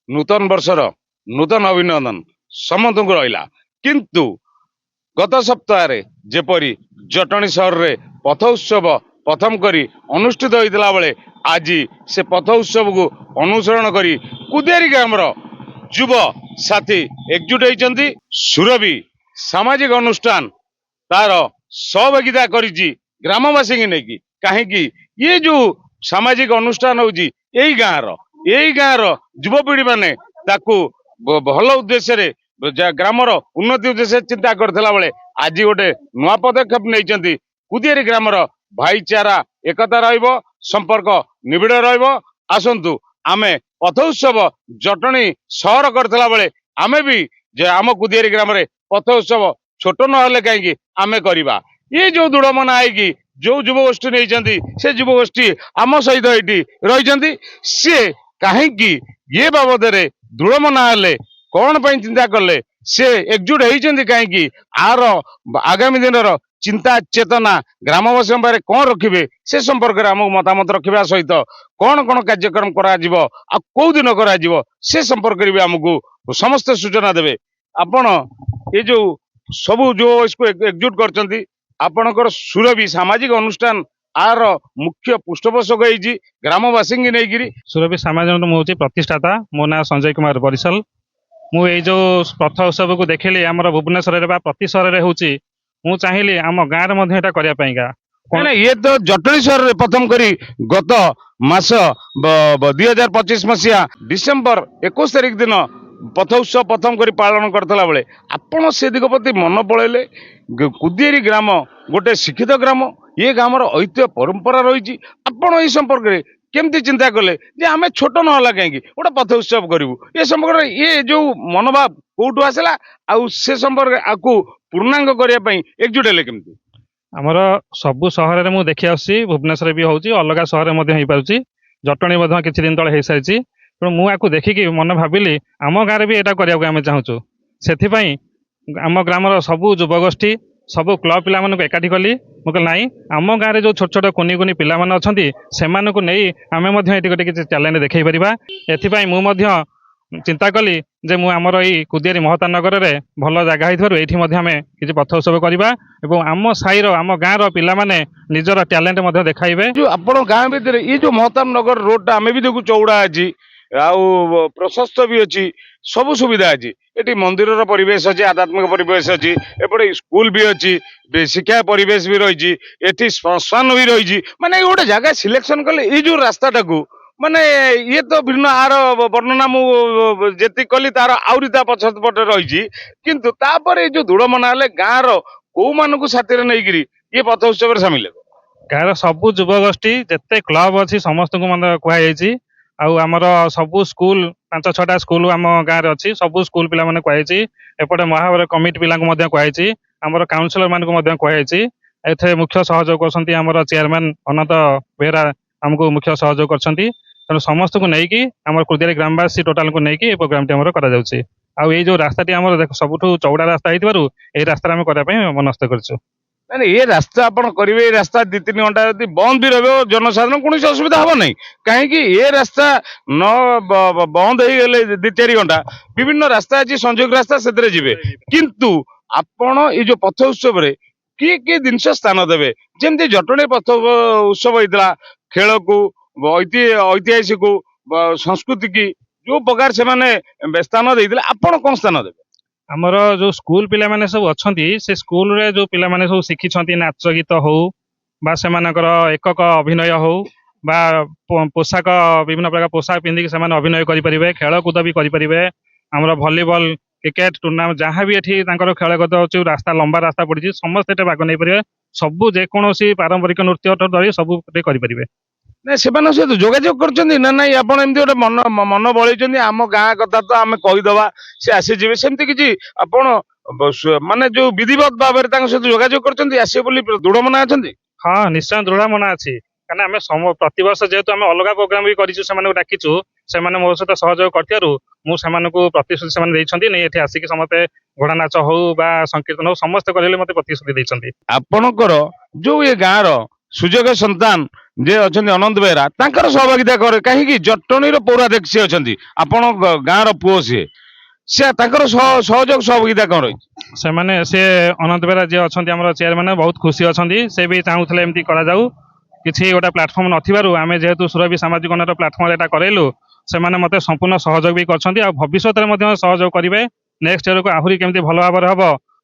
नूतन वर्षर नूतन अभिनंदन समस्त को रहा किंतु गत सप्ताह जेपरी जटणी सहर रे पथ उत्सव प्रथम करी अनुष्ठित होता बेले आज से पथ उत्सव को अनुसरण करी कुदेरी ग्रामर युव साथी एकजुट होती सुरभि सामाजिक अनुष्ठान तार सहभागिता करिछि ग्रामवासी की नहीं कहीं ये जो सामाजिक अनुष्ठान होची यही गाँव युवपीढ़ी माने ताकू भल उद्देश्य रे ग्रामर उन्नति उद्देश्य चिंता करथिला बेले आज गोटे नुआ पदक्षेप नहीं कुदियरी ग्रामर भाईचारा एकता रहिबो संपर्क निबिड़ रहिबो आसंतु आमे पथ उत्सव जटणी सहर करथिला बेले आमे भी जे आम कुदियरी ग्राम रे पथ उत्सव छोट न कहीं आमे करवा ये जो दृढ़मना है जो युवगोष्ठी नहीं से युवगोष्ठी आम सहित ये रही सी कहीं ये बाबद दृढ़मना हेले कौन पर चिंता कले से एकजुट होती कहीं आर आगामी दिन चिंता चेतना ग्रामवासी पाखे कौन रखिए से संपर्क में आमको मतामत रखा सहित कौन कौन कार्यक्रम कौ दिन से संपर्क भी आमको समस्त सूचना देवे आपण ये जो सबू जो इसको एकजुट कर आपणकर सुरभि सामाजिक अनुष्ठान आर मुख्य पृष्ठपोषक होती ग्रामवासी की नहीं सुरभि सामाजिक हूँ प्रतिष्ठाता मो ना संजय कुमार बरिसल मु जो पथ उत्सव को देखिली आम भुवनेश्वर प्रति सहर हूँ चाहिए आम गाँव में करने ये तो जटणी सहर में प्रथम करी गत मास 2025 मसीहा डिसेम्बर 21 तारिख दिन पथ उत्सव प्रथम करी पालन करता बेले आपण से दिग प्रति मन पड़े कुदियरी ग्राम गोटे शिक्षित ग्राम ये ग्रामर ऐतिह्य परंपरा रही आपण ये संपर्क में केमती चिंता कले जे आमे छोट ना कहीं गोटे पथ उत्सव करूँ ये संपर्क ये जो मनोभाव कौटू आसला आउ से संपर्क आपको पूर्णांग करने एकजुट हेले केमती आमर सबु सहर में देखी आसी भुवनेश्वर भी होची अलग सहर हो पार्टी जटणी किसी दिन तले हो सारी तेणु मुझे देखिकी मन भाविली आम गाँव भी यहाँ करने चाहूँ से आम ग्रामर सबू युवगोष्ठी सबू क्लब पिला एकाठी कली मुझे नाई आम गाँव में जो छोट छोट कुनी कुनी पिला अच्छा से आम गोटे किसी चैलेंज देखई पारिबा एथिपाई मुझे चिंता कली जे मु आमर यही कुदियरी महता नगर में भल जगह ये किसी पथ उत्सव करवा एवं आम साईर आम गाँव पिला माने निजर टैलेंट देखाइबे जो आपण गाँव भीतर ये जो महताब नगर रोड टा आमे भी देखु चौड़ा अच्छी आउ प्रशस्त भी अच्छी सब सुविधा अच्छी ये मंदिर परिवेश अच्छी आध्यात्मिक परिवेश अच्छी एपटे स्कूल भी अच्छी शिक्षा परिवेश भी रही एटी श्मशान भी रही माने गोटे जगह सिलेक्शन कले ये जो रास्ता टाकू माने ये तो भिन्न आर वर्णना मुझे कली तार आउरी पछपटे रही किंतु तापर ये जो दृढ़ मना हेले गाँव कौ मानू साथी नहीं ये पथ उत्सव सामिल गाँव सबू युवगोष्ठी जिते क्लब अच्छी समस्त को कहुई आमर सबू स्कूल 5-6टा स्कूल आम गाँव अच्छी सबू स्कूल पिला माने कहुई एपटे महावर कमिटी पिला कहुई आमर काउंसिलर मान कहुई एथे मुख्य सहयोग कर चेयरमैन अनंत बेहरा आमको मुख्य सहयोग कर समस्त को लेकिन आम कुदियरी ग्रामवासी टोटाल को लेकिन प्रोग्राम टी आम जो रास्ता टी आम सबुठ चौड़ा रास्ता हो रास्ता आम करने मनस्थ करूँ ये रास्ता आपण करेंगे रास्ता 2-3 घंटा यदि बंद भी रहा जनसाधारण कौन असुविधा हम ना कहीं ये रास्ता न बंद हो गले 2-4 घंटा विभिन्न रास्ता अच्छी संयोग रास्ता से जी किंतु आपण ये जो पथ उत्सव किए जिनस स्थान देवे जमी जटणी पथ उत्सव होता खेल को ऐतिहासिक संस्कृति की जो प्रकार से स्थान देते आपण कौन स्थान देवे आमर जो स्कूल पिला माने सब अच्छी से स्कूल रे जो पिला माने सब शिखी नाच गीत हो बा सेमानकर एकक अभिनय हो बा पोशाक विभिन्न प्रकार पोशाक पिंधिक से अभिनय करें खेलकूद भी करें आमर भलीबल क्रिकेट टूर्नामेंट जहाँ भी ये खेलकूद अच्छे रास्ता लंबा रास्ता पड़ी समस्त भाग नहीं पारे सबू जेकोसी पारंपरिक नृत्य धरी सब करें ना से जोगाजोग कर ना आप गोटे मन मन बल आम गाँ कथा तो आम कहीदे सी आसीजे सेमती किसी आप माने जो विधिवत भाव में सहित जोगाजोग कर आसे दृढ़ मना अच्छा हाँ निश्चय दृढ़ मना अच्छी कहीं आम प्रतिवर्ष जेहेतु आम अलग प्रोग्राम भी करूँ डाकिचु से मो सहित सहयोग कर प्रतिश्रुति नहीं ये आसिक समस्ते घोड़ा नाच हो संकीर्तन हो समस्त करेंगे मत प्रतिश्रुति आपणकर जो ये गाँव ସୁଯୋଗ ସନ୍ତାନ ଯେ ଅଛନ୍ତି ଅନନ୍ତ ବେହେରା ତାଙ୍କର ସହଭାଗିତା କରେ କାହିଁକି ଜଟଣୀର ପୌରାଧ୍ୟକ୍ଷ ଅଛନ୍ତି ଆପଣ ଗାଁର ପୁଅ ସେ ତାଙ୍କର ସହଯୋଗ ସହଭାଗିତା କଣ ରହିଛି? ସେମାନେ ସେ ଅନନ୍ତ ବେହେରା ଯିଏ ଅଛନ୍ତି ଆମର ଚେୟାରମ୍ୟାନ ବହୁତ ଖୁସି ଅଛନ୍ତି। ସେ ବି ଚାହୁଁଥିଲେ ଏମିତି କରାଯାଉ। କିଛି ଗୋଟେ ପ୍ଲାଟଫର୍ମ ନଥିବାରୁ ଆମେ ଯେହେତୁ ସୁରଭି ସାମାଜିକ ଉନ୍ନୟନ ପ୍ଲାଟଫର୍ମ ଏଟା କରେଇଲୁ ସେମାନେ ମତେ ସମ୍ପୂର୍ଣ୍ଣ ସହଯୋଗ ବି କରିଛନ୍ତି ଆଉ ଭବିଷ୍ୟତରେ ମଧ୍ୟ ସହଯୋଗ କରିବେ। ନେକ୍ସଟ ଇୟରକୁ ଆହୁରି କେମିତି ଭଲ ଭାବରେ ହବ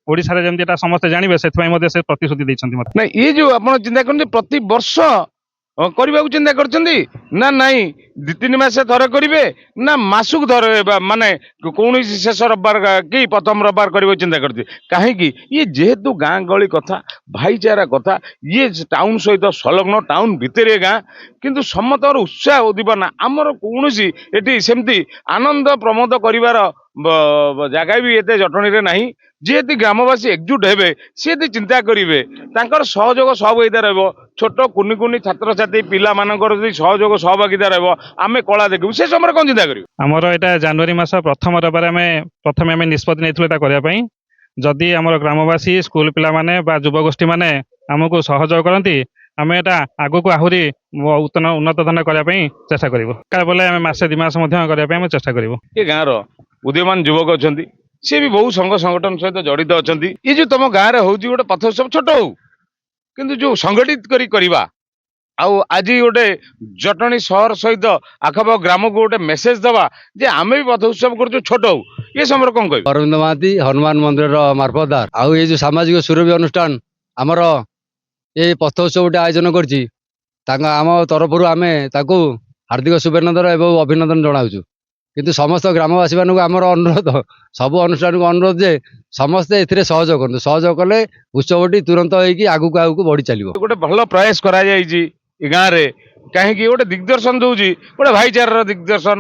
ଓଡ଼ିଶାରେ ଯେମିତି ଏଟା ସମସ୍ତେ ଜାଣିବେ ସେଥିପାଇଁ ମଧ୍ୟ ସେ ପ୍ରତିଶ୍ରୁତି ଦେଇଛନ୍ତି ମତେ। ନାଇଁ ଇଏ ଯୋଉ ଆପଣ ଚିନ୍ତା କରନ୍ତି ପ୍ରତି ବର୍ଷ କରିବାକୁ ଚିନ୍ତା କରିଛନ୍ତି ନା ନାଇଁ 2-3 ମାସ ଥରେ କରିବେ ନା ମାସକୁ ଥରେ ମାନେ କୌଣସି ଶେଷ ରବିବାର କି ପ୍ରଥମ ରବିବାର କରିବାକୁ ଚିନ୍ତା କରିବେ କାହିଁକି ଇଏ ଯେହେତୁ ଗାଁ ଗହଳି କଥା ଭାଇଚାରା କଥା ଇଏ ଟାଉନ ସହିତ ସଂଲଗ୍ନ ଟାଉନ ଭିତରେ ଗାଁ କିନ୍ତୁ ସମସ୍ତଙ୍କର ଉତ୍ସାହ ଉଦ୍ଦୀପନା ଆମର କୌଣସି ଏଠି ସେମିତି ଆନନ୍ଦ ପ୍ରମୋଦ କରିବାର ଜାଗା ବି ଏତେ ଜଟଣୀରେ ନାହିଁ। ଯେହେତୁ ଗ୍ରାମବାସୀ ଏକଜୁଟ ହେବେ ସିଏ ଯଦି ଚିନ୍ତା କରିବେ ତାଙ୍କର ସହଯୋଗ ସହଭାଗିତା ରହିବ। ଛୋଟ କୁନି କୁନି ଛାତ୍ରଛାତ୍ରୀ ପିଲାମାନଙ୍କର ଯଦି ସହଯୋଗ ସହଭାଗିତା ରହିବ ଆମେ କଳା ଦେଖିବୁ ସେ ସମୟରେ କଣ ଚିନ୍ତା କରିବୁ? ଆମର ଏଇଟା ଜାନୁଆରୀ ମାସ ପ୍ରଥମ ରବିବାର ପ୍ରଥମେ ଆମେ ନିଷ୍ପତ୍ତି ନେଇଥିଲୁ ଏଟା କରିବା ପାଇଁ। ଯଦି ଆମର ଗ୍ରାମବାସୀ ସ୍କୁଲ ପିଲାମାନେ ବା ଯୁବଗୋଷ୍ଠୀ ମାନେ ଆମକୁ ସହଯୋଗ କରନ୍ତି ଆମେ ଏଟା ଆଗକୁ ଆହୁରି ଉନ୍ନତ ଧରଣର କରିବା ପାଇଁ ଚେଷ୍ଟା କରିବୁ। ବୋଲେ ଆମେ ମାସେ 2 ମାସ ମଧ୍ୟ କରିବା ପାଇଁ ଆମେ ଚେଷ୍ଟା କରିବୁ। ଏ ଗାଁର ଉଦୀୟମାନ ଯୁବକ ଅଛନ୍ତି ସିଏ ବି ବହୁ ସଂଘ ସଂଗଠନ ସହିତ ଜଡ଼ିତ ଅଛନ୍ତି। ଏ ଯୋଉ ତମ ଗାଁରେ ହଉଛି ଗୋଟେ ପଥ ଉତ୍ସବ ଛୋଟ ହଉ କିନ୍ତୁ ଯୋଉ ସଂଗଠିତ କରିବା ଆଉ ଆଜି ଗୋଟେ ଜଟଣୀ ସହର ସହିତ ଆଖପାଖ ଗ୍ରାମକୁ ଗୋଟେ ମେସେଜ ଦବା ଯେ ଆମେ ବି ପଥ ଉତ୍ସବ କରୁଛୁ ଛୋଟ ହଉ ଏ ସମୟରେ କଣ କହିବେ? ଅରବିନ୍ଦ ମହାନ୍ତି ହନୁମାନ ମନ୍ଦିରର ମାର୍ଫତଦାର ଆଉ ଏଇ ଯୋଉ ସାମାଜିକ ସୁରଭି ଅନୁଷ୍ଠାନ ଆମର ଏଇ ପଥ ଉତ୍ସବ ଗୋଟେ ଆୟୋଜନ କରିଛି ଆମ ତରଫରୁ ଆମେ ତାକୁ ହାର୍ଦ୍ଦିକ ଶୁଭେନନ୍ଦନ ଏବଂ ଅଭିନନ୍ଦନ ଜଣାଉଛୁ। କିନ୍ତୁ ସମସ୍ତ ଗ୍ରାମବାସୀ ମାନଙ୍କୁ ଆମର ଅନୁରୋଧ ସବୁ ଅନୁଷ୍ଠାନକୁ ଅନୁରୋଧ ଯେ ସମସ୍ତେ ଏଥିରେ ସହଯୋଗ କରନ୍ତୁ। ସହଯୋଗ କଲେ ଉତ୍ସବଟି ତୁରନ୍ତ ହେଇକି ଆଗକୁ ବଢି ଚାଲିବ। ଗୋଟେ ଭଲ ପ୍ରୟାସ କରାଯାଇଛି ଏ ଗାଁରେ କାହିଁକି ଗୋଟେ ଦିଗ୍ଦର୍ଶନ ଦଉଛି ଗୋଟେ ଭାଇଚାରାର ଦିଗ୍ଦର୍ଶନ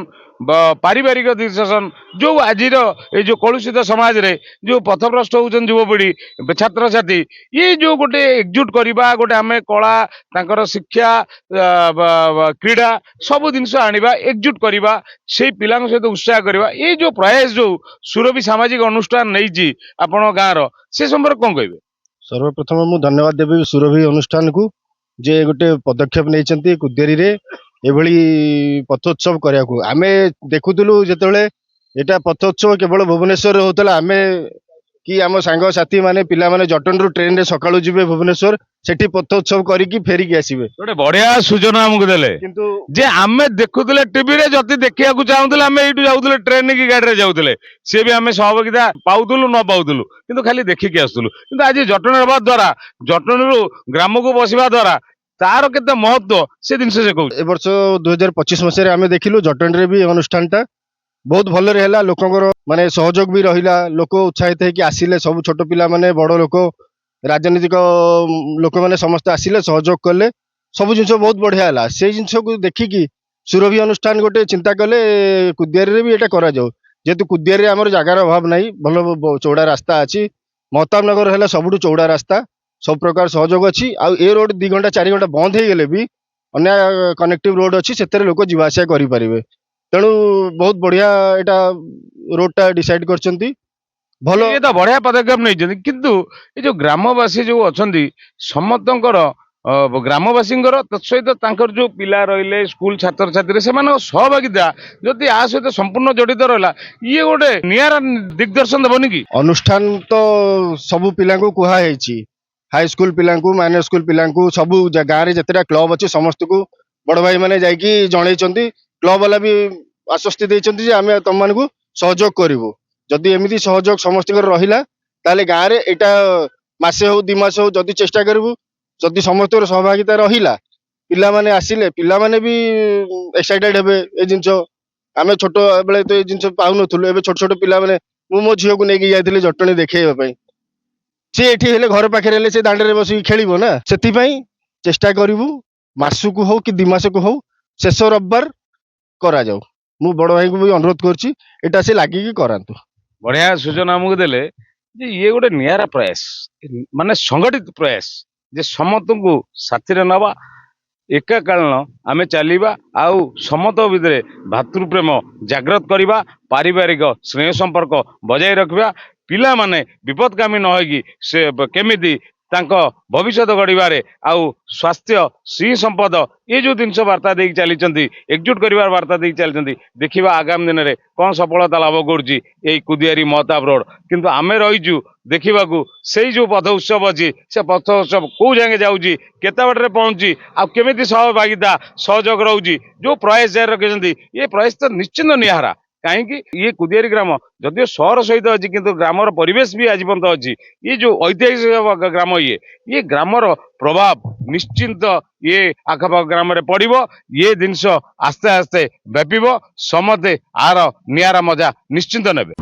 ପାରିବାରିକ ଦିଗ୍ଦର୍ଶନ ଯୋଉ ଆଜିର ଏଇ ଯୋଉ କଳୁଷିତ ସମାଜରେ ଯୋଉ ପଥଭ୍ରଷ୍ଟ ହଉଛନ୍ତି ଯୁବପିଢି ଛାତ୍ରଛାତ୍ରୀ ଇଏ ଯୋଉ ଗୋଟେ ଏକଜୁଟ କରିବା ଗୋଟେ ଆମେ କଳା ତାଙ୍କର ଶିକ୍ଷା କ୍ରୀଡ଼ା ସବୁ ଜିନିଷ ଆଣିବା ଏକଜୁଟ କରିବା ସେଇ ପିଲାଙ୍କ ସହିତ ଉତ୍ସାହ କରିବା ଏଇ ଯୋଉ ପ୍ରୟାସ ଯୋଉ ସୁରଭି ସାମାଜିକ ଅନୁଷ୍ଠାନ ନେଇଛି ଆପଣ ଗାଁର ସେ ସମ୍ପର୍କରେ କଣ କହିବେ? ସର୍ବପ୍ରଥମ ମୁଁ ଧନ୍ୟବାଦ ଦେବି ସୁରଭି ଅନୁଷ୍ଠାନକୁ ଯେ ଗୋଟେ ପଦକ୍ଷେପ ନେଇଛନ୍ତି କୁଦିଆରୀରେ ଏଭଳି ପଥୋତ୍ସବ କରିବାକୁ। ଆମେ ଦେଖୁଥିଲୁ ଯେତେବେଳେ ଏଟା ପଥୋତ୍ସବ କେବଳ ଭୁବନେଶ୍ୱରରେ ହଉଥିଲା ଆମେ କି ଆମ ସାଙ୍ଗସାଥି ମାନେ ପିଲାମାନେ ଜଟଣୀରୁ ଟ୍ରେନରେ ସକାଳୁ ଯିବେ ଭୁବନେଶ୍ୱର ସେଠି ପଥୋତ୍ସବ କରିକି ଫେରିକି ଆସିବେ। ଗୋଟେ ବଢିଆ ସୂଚନା ଆମକୁ ଦେଲେ କିନ୍ତୁ ଯେ ଆମେ ଦେଖୁଥିଲେ ଟିଭିରେ ଯଦି ଦେଖିବାକୁ ଚାହୁଁଥିଲେ ଆମେ ଏଇଠୁ ଯାଉଥିଲେ ଟ୍ରେନ କି ଗାଡିରେ ଯାଉଥିଲେ ସିଏ ବି ଆମେ ସହଭାଗିତା ପାଉଥିଲୁ ନ ପାଉଥିଲୁ କିନ୍ତୁ ଖାଲି ଦେଖିକି ଆସୁଥିଲୁ। କିନ୍ତୁ ଆଜି ଜଟଣୀ ହେବା ଦ୍ୱାରା ଜଟଣୀରୁ ଗ୍ରାମକୁ ବସିବା ଦ୍ୱାରା ତାର କେତେ ମହତ୍ଵ ସେ ଜିନିଷ ସେ କହୁଛି। ଏ ବର୍ଷ 2025 ମସିହାରେ ଆମେ ଦେଖିଲୁ ଜଟଣୀରେ ବି ଅନୁଷ୍ଠାନଟା ବହୁତ ଭଲରେ ହେଲା। ଲୋକଙ୍କର ମାନେ ସହଯୋଗ ବି ରହିଲା। ଲୋକ ଉତ୍ସାହିତ ହେଇକି ଆସିଲେ ସବୁ ଛୋଟ ପିଲାମାନେ ବଡ ଲୋକ ରାଜନୈତିକ ଲୋକମାନେ ସମସ୍ତେ ଆସିଲେ ସହଯୋଗ କଲେ ସବୁ ଜିନିଷ ବହୁତ ବଢିଆ ହେଲା। ସେଇ ଜିନିଷକୁ ଦେଖିକି ସୁରଭି ଅନୁଷ୍ଠାନ ଗୋଟେ ଚିନ୍ତା କଲେ କୁଦିଆରୀରେ ବି ଏଇଟା କରାଯାଉ। ଯେହେତୁ କୁଦିଆରୀରେ ଆମର ଜାଗାର ଅଭାବ ନାହିଁ ଭଲ ଚଉଡା ରାସ୍ତା ଅଛି। ମହତାବନଗର ହେଲା ସବୁଠୁ ଚଉଡା ରାସ୍ତା ସବୁ ପ୍ରକାର ସହଯୋଗ ଅଛି। ଆଉ ଏ ରୋଡ 2 ଘଣ୍ଟା 4 ଘଣ୍ଟା ବନ୍ଦ ହେଇଗଲେ ବି ଅନ୍ୟ କନେକ୍ଟିଭ ରୋଡ ଅଛି ସେଥିରେ ଲୋକ ଯିବା ଆସିବା କରିପାରିବେ। ତେଣୁ ବହୁତ ବଢିଆ ଏଇଟା ରୋଡଟା ଡିସାଇଡ୍ କରିଛନ୍ତି। ଭଲ ଏ ତ ବଢିଆ ପଦକ୍ଷେପ ନେଇଛନ୍ତି କିନ୍ତୁ ଏ ଯୋଉ ଗ୍ରାମବାସୀ ଯୋଉ ଅଛନ୍ତି ସମସ୍ତଙ୍କର ଗ୍ରାମବାସୀଙ୍କର ସହିତ ତାଙ୍କର ଯୋଉ ପିଲା ରହିଲେ ସ୍କୁଲ ଛାତ୍ରଛାତ୍ରୀ ସେମାନଙ୍କ ସହଭାଗିତା ଯଦି ଆ ସହିତ ସମ୍ପୂର୍ଣ୍ଣ ଜଡିତ ରହିଲା ଇଏ ଗୋଟେ ନିଆରା ଦିଗ୍ଦର୍ଶନ ଦେବନି କି? ଅନୁଷ୍ଠାନ ତ ସବୁ ପିଲାଙ୍କୁ କୁହାଯାଇଛି ହାଇସ୍କୁଲ ପିଲାଙ୍କୁ ମାଇନର ସ୍କୁଲ ପିଲାଙ୍କୁ ସବୁ ଗାଁରେ ଯେତେଟା କ୍ଲବ ଅଛି ସମସ୍ତଙ୍କୁ ବଡ ଭାଇ ମାନେ ଯାଇକି ଜଣେଇଛନ୍ତି। କ୍ଲବ ବାଲା ବି ଆଶ୍ୱସ୍ତି ଦେଇଛନ୍ତି ଯେ ଆମେ ତମମାନଙ୍କୁ ସହଯୋଗ କରିବୁ। ଯଦି ଏମିତି ସହଯୋଗ ସମସ୍ତଙ୍କର ରହିଲା ତାହେଲେ ଗାଁରେ ଏଇଟା ମାସେ ହଉ 2 ମାସ ହଉ ଯଦି ଚେଷ୍ଟା କରିବୁ ଯଦି ସମସ୍ତଙ୍କର ସହଭାଗିତା ରହିଲା ପିଲାମାନେ ଆସିଲେ ପିଲାମାନେ ବି ଏକ୍ସାଇଟେଡ ହେବେ। ଏ ଜିନିଷ ଆମେ ଛୋଟ ବେଳେ ତ ଏ ଜିନିଷ ପାଉନଥିଲୁ ଏବେ ଛୋଟ ଛୋଟ ପିଲାମାନେ ମୁଁ ମୋ ଝିଅକୁ ନେଇକି ଯାଇଥିଲି ଜଟଣୀ ଦେଖେଇବା ପାଇଁ ସେ ଏଠି ହେଲେ ଘର ପାଖରେ ହେଲେ ସେ ଦାଣ୍ଡରେ ବସିକି ଖେଳିବ ନା ସେଥିପାଇଁ ଚେଷ୍ଟା କରିବୁ ମାସକୁ ହଉ କି 2 ମାସକୁ ହଉ ଶେଷ ରବିବାର କରାଯାଉ। ମୁଁ ବଡ ଭାଇଙ୍କୁ ବି ଅନୁରୋଧ କରୁଛି ଏଇଟା ସେ ଲାଗିକି କରାନ୍ତୁ। ବଢିଆ ସୂଚନା ଆମକୁ ଦେଲେ ଯେ ଇଏ ଗୋଟେ ନିଆରା ପ୍ରୟାସ ମାନେ ସଂଗଠିତ ପ୍ରୟାସ ଯେ ସମସ୍ତଙ୍କୁ ସାଥିରେ ନବା ଏକାକାଳୀନ ଆମେ ଚାଲିବା ଆଉ ସମସ୍ତ ଭିତରେ ଭାତୃପ୍ରେମ ଜାଗ୍ରତ କରିବା ପାରିବାରିକ ସ୍ନେହ ସମ୍ପର୍କ ବଜାୟ ରଖିବା ପିଲାମାନେ ବିପଦଗାମୀ ନ ହେଇକି ସେ କେମିତି ତାଙ୍କ ଭବିଷ୍ୟତ ଗଢ଼ିବାରେ ଆଉ ସ୍ୱାସ୍ଥ୍ୟ ସି ସମ୍ପଦ ଏ ଯୋଉ ଜିନିଷ ବାର୍ତ୍ତା ଦେଇକି ଚାଲିଛନ୍ତି ଏକଜୁଟ କରିବାର ବାର୍ତ୍ତା ଦେଇକି ଚାଲିଛନ୍ତି ଦେଖିବା ଆଗାମୀ ଦିନରେ କ'ଣ ସଫଳତା ଲାଭ କରୁଛି ଏଇ କୁଦିଆରୀ ମହତାବ ରୋଡ। କିନ୍ତୁ ଆମେ ରହିଛୁ ଦେଖିବାକୁ ସେଇ ଯୋଉ ପଥ ଉତ୍ସବ ଅଛି ସେ ପଥ ଉତ୍ସବ କୋଉ ଯାଏଁ ଯାଉଛି କେତେ ବାଟରେ ପହଞ୍ଚୁଛି ଆଉ କେମିତି ସହଭାଗିତା ସହଯୋଗ ରହୁଛି ଯୋଉ ପ୍ରୟାସ ଜାରି ରଖିଛନ୍ତି ଏ ପ୍ରୟାସ ତ ନିଶ୍ଚିନ୍ତ ନିଆରା। କାହିଁକି ଇଏ କୁଦିଆରୀ ଗ୍ରାମ ଯଦିଓ ସହର ସହିତ ଅଛି କିନ୍ତୁ ଗ୍ରାମର ପରିବେଶ ବି ଆଜି ପର୍ଯ୍ୟନ୍ତ ଅଛି। ଇଏ ଯୋଉ ଐତିହାସିକ ଗ୍ରାମ ଇଏ ଗ୍ରାମର ପ୍ରଭାବ ନିଶ୍ଚିନ୍ତ ଇଏ ଆଖପାଖ ଗ୍ରାମରେ ପଡିବ। ଇଏ ଜିନିଷ ଆସ୍ତେ ଆସ୍ତେ ବ୍ୟାପିବ ସମସ୍ତେ ଆର ନିଆରା ମଜା ନିଶ୍ଚିନ୍ତ ନେବେ।